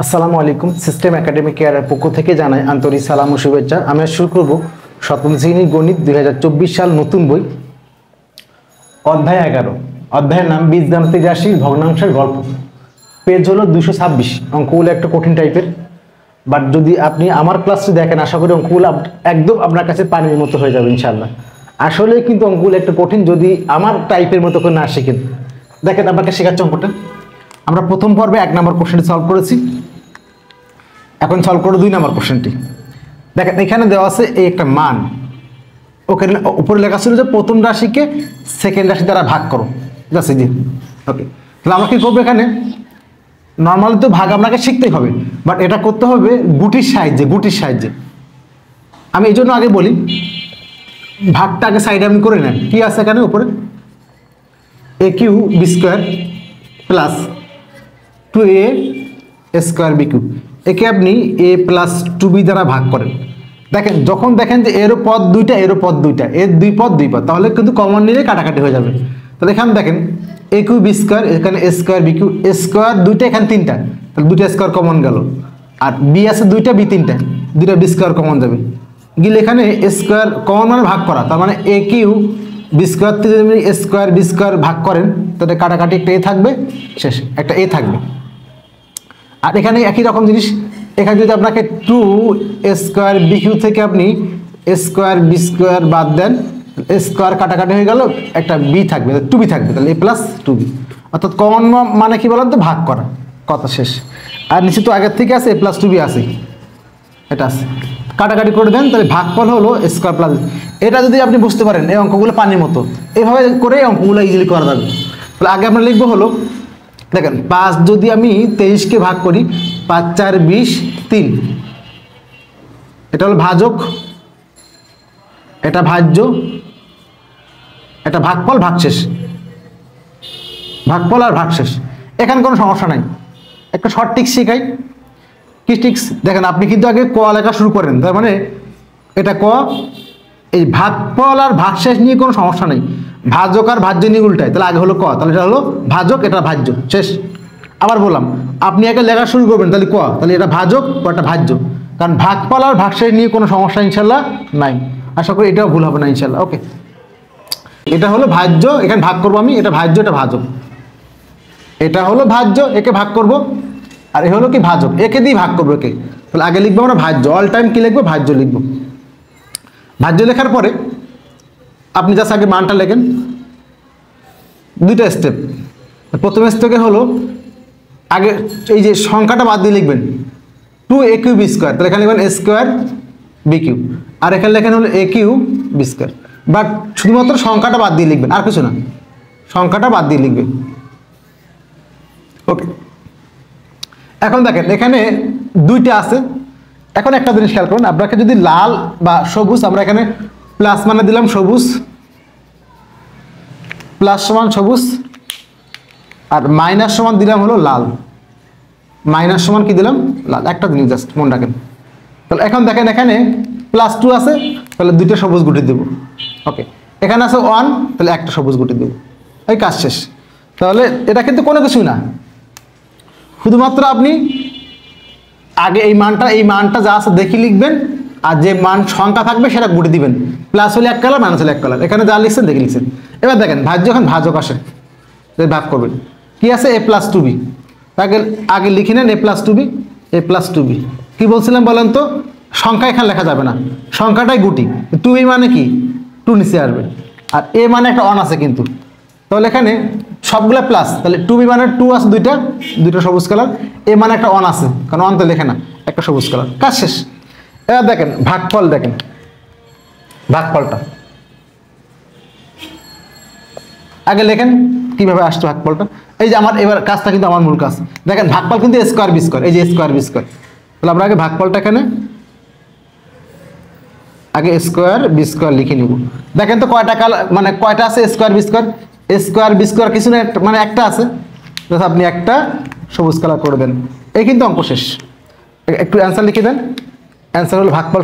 আসসালামু আলাইকুম। System academy কেয়ারের পক্ষ থেকে জানাই আন্তরিক সালাম ও শুভেচ্ছা। আমি শুরু করব সপ্তম শ্রেণী গণিত 2024 সাল নতুন বই অধ্যায় 11, অধ্যায়ের নাম বীজগাণিতিক রাশি ভগ্নাংশের গল্প। পেজ হলো 226। অঙ্কগুলো একটু কঠিন টাইপের, বাট যদি আপনি আমার ক্লাসটি দেখেন আশা করি অঙ্কগুলো একদম আপনার কাছে পানির মতো হয়ে যাবে ইনশাআল্লাহ। আসলে কিন্তু অঙ্কগুলো একটু কঠিন যদি আমার টাইপের মতো করে না শিখেন। দেখেন আপনাকে শেখাচ্ছি অঙ্কটা। আমরা প্রথম পর্বে 1 নম্বর কোশ্চেনটি সলভ করেছি, এখন সলভ করো 2 নম্বর কোশ্চেনটি। দেখেন এখানে দেওয়া আছে এই একটা মান, ওখানে উপরে লেখা ছিল যে প্রথম রাশিকে সেকেন্ড রাশি দ্বারা ভাগ করো, ঠিক আছে জি ওকে। তাহলে আমরা কি করবো, এখানে নর্মালি তো ভাগ আপনাকে শিখতেই হবে, বাট এটা করতে হবে গুটির সাহায্যে। আমি এই জন্য আগে বলি ভাগটা আগে সাইডে আপনি করে নেন। কি আছে এখানে উপরে, a q B square plus 2a square B q, একে আপনি a প্লাস 2b দ্বারা ভাগ করেন। দেখেন যখন দেখেন যে এরও পদ দুইটা এরও পদ দুইটা, এর দুই পদ তাহলে কিন্তু কমন নিলে কাটাকাটি হয়ে যাবে। তাহলে এখানে দেখেন a কিউ বি স্কোয়ার, এখানে a square B cube, a square দুইটা এখানে তিনটা, তাহলে দুইটা স্কোয়ার কমন গেল। আর বি আছে দুইটা, বি তিনটা, দুইটা বি স্কোয়ার কমন যাবে গেলে এখানে a স্কোয়ার কমন মানে ভাগ করা, তার মানে a কিউ বি স্কোয়ার থেকে যদি a স্কোয়ার বি স্কোয়ার ভাগ করেন তাহলে কাটাকাটি একটা a থাকবে, শেষ একটা a থাকবে। আর এখানে একই রকম জিনিস, এখানে যদি আপনাকে 2 স্কোয়ার বি কিউ থেকে আপনি স্কোয়ার বি স্কোয়ার বাদ দেন, স্কোয়ার কাটাকাটি হয়ে গেল, একটা বি থাকবে, 2b থাকবে, তাহলে a প্লাস 2b। অর্থাৎ কমন মানে কি বলেন তো, ভাগ করা, কথা শেষ। আর নিচে তো আগের থেকে আছে a প্লাস 2b আছে, এটা আছে, কাটাকাটি করে দেন, তাহলে ভাগফল হলো স্কোয়ার প্লাস। এটা যদি আপনি বুঝতে পারেন এই অঙ্কগুলো পানির মতো, এইভাবে করে অঙ্কগুলো ইজিলি করা যাবে। তাহলে আগে আমরা লিখবো হলো, দেখেন 5 যদি আমি 23কে ভাগ করি, 5 4 20 3, এটা হলো ভাজক, এটা ভাজ্য, এটা ভাগফল ভাগশেষ, ভাগফল আর ভাগশেষ। এখানে কোনো সমস্যা নাই। একটা শর্ট ট্রিক্স শেখাই। কি ট্রিক্স দেখেন, আপনি কিন্তু আগে ক লেখা শুরু করেন, তার মানে এটা ক, এই ভাগফল আর ভাগশেষ নিয়ে কোনো সমস্যা নেই, ভাজক আর ভাজ্য নিয়ে উল্টায়, তাহলে আগে হলো ক, তাহলে এটা হলো ভাজক, এটা ভাজ্য, শেষ। আবার বললাম আপনি আগে লেখা শুরু করবেন, তাহলে ক, তাহলে এটা ভাজক ও এটা ভাজ্য, কারণ ভাগফল আর ভাগশেষ নিয়ে কোনো সমস্যা ইনশাল্লাহ নাই। আশা করি এটাও ভুল হবে না ইনশাল্লাহ। ওকে, এটা হলো ভাজ্য, এখানে ভাগ করবো আমি, এটা ভাজ্য এটা ভাজক, এটা হলো ভাজ্য, একে ভাগ করব, আর এ হলো কি ভাজক, একে দিয়ে ভাগ করবো একে। তাহলে আগে লিখবো আমরা ভাজ্য, অল টাইম কি লিখবো, ভাজ্য লিখবো। ভাজ্য লেখার পরে আপনি জাস্ট আগে মানটা লেখেন, দুইটা স্টেপ। প্রথম স্টেপে হলো আগে এই যে সংখ্যাটা বাদ দিয়ে লিখবেন 2a কিউ বি স্কোয়ার, তাহলে এখানে লিখবেন a স্কোয়ার বি কিউ, আর এখানে লেখেন হলো a cube B square, but শুধুমাত্র সংখ্যাটা বাদ দিয়ে লিখবেন, আর কিছু না, সংখ্যাটা বাদ দিয়ে লিখবেন। ওকে, এখন দেখেন এখানে দুইটা আছে। এখন একটা জিনিস খেয়াল করুন, আপনাকে যদি লাল বা সবুজ, আমরা এখানে প্লাস মানে দিলাম সবুজ, প্লাস সমান সবুজ, আর মাইনাস সমান দিলাম হলো লাল, মাইনাস সমান কি দিলাম, লাল। একটা জিনিস জাস্ট মনে রাখেন। তাহলে এখন দেখেন এখানে +2 আছে, তাহলে দুইটা সবুজ গুটি দেবো। ওকে, এখানে আছে 1, তাহলে একটা সবুজ গুটি দেবো, এই কাজ শেষ। তাহলে এটা কিন্তু কোনো কিছুই না, শুধুমাত্র আপনি আগে এই মানটা যা আছে দেখি লিখবেন, আর যে মান সংখ্যা থাকবে সেটা গুটি দিবেন, প্লাস হলে এক কালার, মাইনাস হলে এক কালার, এখানে যা লিখছেন দেখে লিখছেন। এবার দেখেন ভাজ্য, এখন ভাজক আসে, ভাগ করবেন, কি আছে a প্লাস 2b, আগে লিখে নেন a plus 2b, a plus 2b। কি বলছিলাম বলেন তো, সংখ্যা এখানে লেখা যাবে না, সংখ্যাটাই গুটি, 2b মানে কি 2 নিচে আসবে, আর a মানে একটা 1 আছে কিন্তু, তাহলে এখানে সবগুলা প্লাস, তাহলে 2b মানে 2 আছে দুইটা সবুজ কালার, a মানে একটা 1 আছে, কারণ 1 তো লেখে না, একটা সবুজ কালার, কাজ শেষ। এবার দেখেন ভাগফল, দেখেন ভাগফলটা আগে লেখেন কিভাবে আসছে ভাগফলটা। এই যে আমার এবার কাজটা কিন্তু আমার মূল কাজ, দেখেন ভাগফল কিন্তু স্কোয়ার বি স্কোয়ার, এই যে স্কোয়ার বি স্কোয়ার, তাহলে আমরা আগে ভাগফলটা এখানে আগে স্কোয়ার বি স্কোয়ার লিখে নিব। দেখেন তো কয়টা কালার, মানে কয়টা আছে square B square, square B square কিছু না, মানে একটা আছে, আপনি একটা সবুজ কালার করে দেন, এই কিন্তু অঙ্ক শেষ। একটু অ্যান্সার লিখে দেন, অ্যান্সার হলো ভাগফল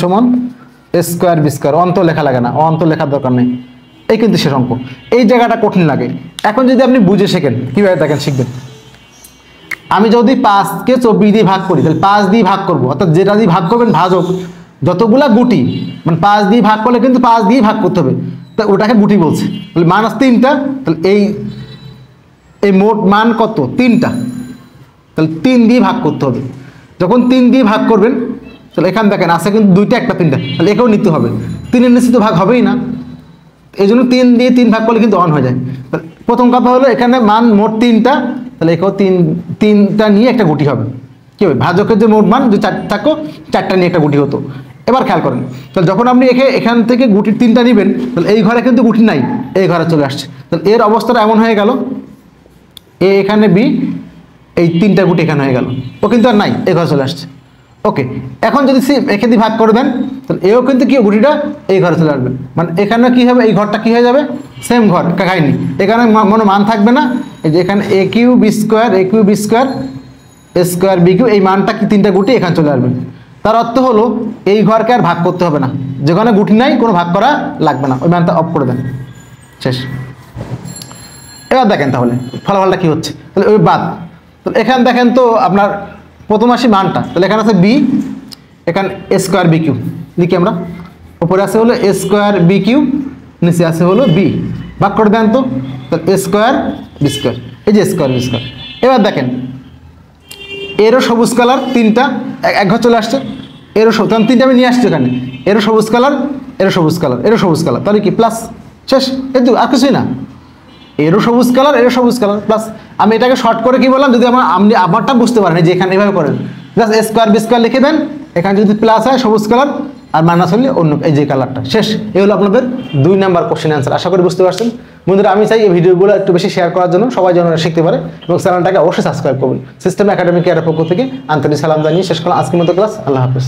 সমান স্কোয়ার বি স্কোয়ার, অন্ত লেখা লাগে না, অন্ত লেখার দরকার নেই, এই কিন্তু শেষ অঙ্ক। এই জায়গাটা কঠিন লাগে। এখন যদি আপনি বুঝে শেখেন কীভাবে দেখেন শিখবেন। আমি যদি 5কে 24 দিয়ে ভাগ করি তাহলে 5 দিয়ে ভাগ করবো, অর্থাৎ যেটা দিয়ে ভাগ করবেন ভাজক যতগুলা গুটি, মানে 5 দিয়ে ভাগ করলে কিন্তু 5 দিয়ে ভাগ করতে হবে, তা ওটাকে গুটি বলছে। তাহলে মান আছে 3টা, তাহলে এই মোট মান কত 3টা, তাহলে 3 দিয়ে ভাগ করতে হবে। যখন 3 দিয়ে ভাগ করবেন তাহলে এখানে দেখেন আছে কিন্তু 2টা 1টা 3টা, তাহলে একেও নিতে হবে। 3-এর নিচে তো ভাগ হবেই না, এই জন্য 3 দিয়ে 3 ভাগ করলে কিন্তু অন হয়ে যায়। প্রথম কথা হলো এখানে মান মোট 3টা, তাহলে একেও 3টা নিয়ে একটা গুটি হবে। কি হবে, ভাজকের যে মোট মান যে 4 থাকো 4টা নিয়ে একটা গুটি হতো। এবার খেয়াল করেন, তাহলে যখন আপনি এখান থেকে গুটির 3টা নেবেন তাহলে এই ঘরে কিন্তু গুটি নাই, এই ঘরে চলে আসছে। তাহলে এর অবস্থাটা এমন হয়ে গেল, এ এখানে বি, এই 3টা গুটি এখানে হয়ে গেল, ও কিন্তু আর নাই, এই ঘরে চলে আসছে। ওকে, এখন যদি এখানে ভাগ করে দেন তাহলে এও কিন্তু কি গুটিটা এই ঘরে চলে আসবে, মানে এখানে কি হবে, এই ঘরটা কি হয়ে যাবে সেম ঘর, কাহিনি। এখানে কোনো মান থাকবে না, এই যে এখানে এ কিউ বি স্কোয়ার এ স্কোয়ার বি কিউ, এই মানটা কি 3টা গুটি এখানে চলে আসবে। তার অর্থ হলো এই ঘরকে আর ভাগ করতে হবে না, যেখানে গুটি নাই কোনো ভাগ করা লাগবে না, ওই মানটা অফ করে দেন, শেষ। এবার দেখেন তাহলে ফলাফলটা কি হচ্ছে, তাহলে ওই বাদ। তাহলে এখানে দেখেন তো আপনার প্রথম আসি মানটা, তাহলে এখানে আছে বি, এখানে এ স্কোয়ার বি কিউ লিখি আমরা, উপরে আছে হলো এ স্কোয়ার বি কিউ, নিচে আছে হলো বি, ভাগ করে দেন তো, তাহলে এ স্কোয়ার বি স্কোয়ার, এই যে স্কোয়ার বি স্কোয়ার। এবার দেখেন এরও সবুজ কালার 3টা এক ঘর চলে আসছে, এরও তখন 3টা আমি নিয়ে আসছি এখানে, এরও সবুজ কালার এরও সবুজ কালার এরও সবুজ কালার, তাহলে কি প্লাস, শেষ। এই তো আর কিছুই না, এরও সবুজ কালার এরও সবুজ কালার প্লাস। আমি এটাকে শর্ট করে কি বললাম, যদি আপনি আমারটা বুঝতে পারেন যে এখানে এভাবে করেন, just a square B square লিখে দেন, এখানে যদি প্লাস হয় সবুজ কালার আর মাইনাস হলে অন্য এই যে কালারটা, শেষ। এই হলো আপনাদের 2 নাম্বার কোশ্চেন অ্যান্সার। আশা করি বুঝতে পারছেন বন্ধুরা। আমি চাই এই ভিডিওগুলো একটু বেশি শেয়ার করার জন্য, সবাই যেন শিখতে পারে, এবং চ্যানেলটাকে অবশ্যই সাবস্ক্রাইব করুন। সিস্টেম একাডেমি কেয়ারের পক্ষ থেকে আন্তরিক সালাম জানিয়ে শেষ করলাম আজকের মতো ক্লাস। আল্লাহ হাফেজ।